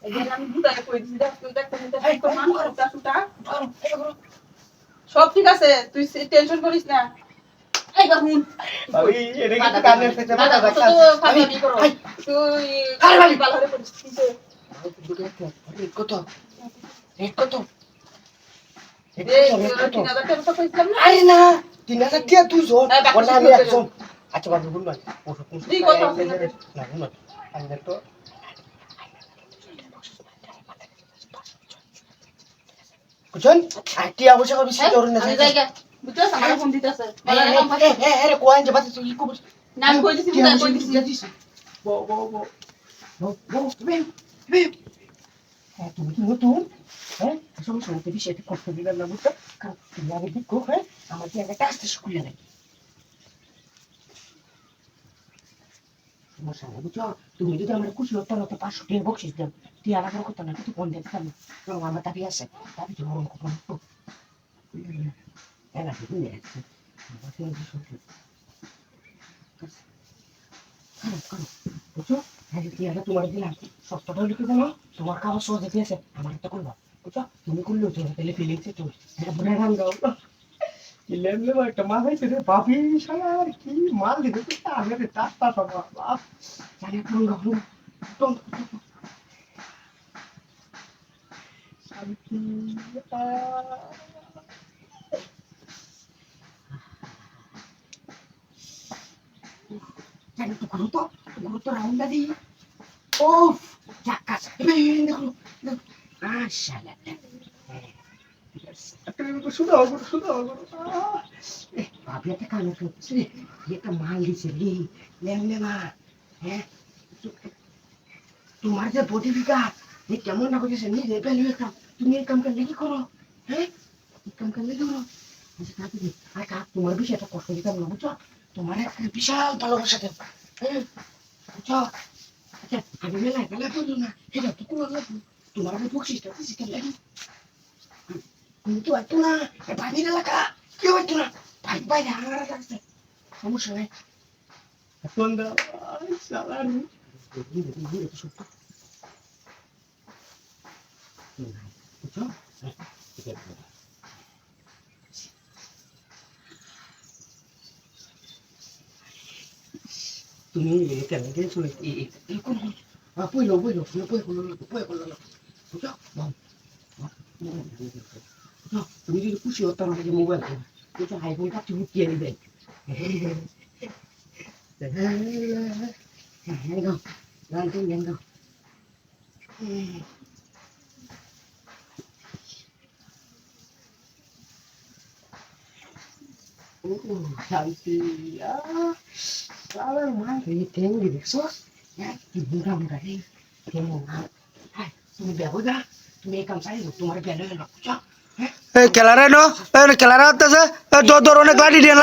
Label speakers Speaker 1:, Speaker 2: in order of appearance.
Speaker 1: এখানে আমি বুঝাই কই দিছি দেখ তুই দেখ সব ঠিক আছে তুই টেনশন করিস না এই গাহুন
Speaker 2: ভাবি এটা কি কানের সাথে মাথা রাখা
Speaker 1: তো ফাটাবি করো তুই আরে ভাই পালরে করিস কিসে
Speaker 2: কত রেট কত
Speaker 1: এই 3000 টাকা তো কইছিলাম না
Speaker 2: আরে না 3000 টাকা তুই জোর ওনা আমি একজন আচ্ছা বাবু গুণ না
Speaker 1: তুই কত
Speaker 2: না গুণ না আমি তো কুচন আটি অবশ্য কবি সি করুন না
Speaker 1: আমি জায়গা বুঝছস আমার ফোন দিতেছে
Speaker 2: আরে কোয়ান যে বাতে তুই কো
Speaker 1: না আমি কই দিছি বুঝাই কই দিছি
Speaker 2: বো বে হ্যাঁ তুমি কি নতুন হ্যাঁ সমস্যা নেই তুমি সেটা করতে দিবেন না বুঝছো কারণ তুমি আগে দেখো হ্যাঁ আমার কি একটা কাজ স্কুলে নাই সমস্যা নেই বুঝছো তুমি যদি আমার খুশি হতো না তো 500 টাকা বকশিস দেন তুই আর আমার কথা না কিন্তু ফোন দেন কেন কারণ আমার দাবি আছে দাবি তো বড় কথা তো এলা কি নিয়ে আমার কি সত্যি করো বুঝছো হ্যাঁ তুই আর তোমার দিলাম সপ্তাহটা লিখে দাও তোমার কাজ সহজে দিয়েছে আমার একটা করবা বুঝছো তুমি করলেও তো তাহলে ফিলিংসে তো এটা বড় রাম দাও লেমলে একটা মা হইছে রে বাপি শালার কি মাল দিতে তো আগে রে টাটা সব বাপ জানি কোন গাহু টম শান্তি জানি তো গুরুত্ব রাউন্ড দি ওফ জাকাস দেখো শালা ভাবি একটা কানে করছে একটা মাল দিছে রে লেমলে মা হ্যাঁ তোমার যে বডি ফিগার এই কেমন না করছে নিজে পেলে একটা তুমি এই কাম করলে কি করো হ্যাঁ এই কাম করলে করো আচ্ছা কাকে দি আর কাক তোমার বিষয়টা কষ্ট দিতাম না বুঝছো তোমার একটা বিশাল ভালোবাসা দেব হ্যাঁ বুঝছো আচ্ছা আমি মেলায় গেলে বললো না এটা তো কোনো লাগবে তোমার আমি বকশিসটা দিছি কেন তুমি তো হয়তো না বাড়ির এলাকা কেউ হয়তো না ভাই বাইরে হাঙ্গারা লাগছে সমস্যা নেই সন্ধ্যা সালারি সত্য বুঝছো তুমি কেন গেছো এরকম পইলো বুঝছো তুমি যদি খুশি হতো আমাকে মোবাইল বুঝছো আইফোনটা তুমি কিনে দিবেন শান্তি আমার মা টেঙ্গি দেখছো কি বুড়া মুড়া রে তুমি বেহুদা তুমি এই কাম চাই তোমার বেলো বুঝছো
Speaker 3: খেলারে নো খেলারে হচ্ছে অনেক লাঠি দেন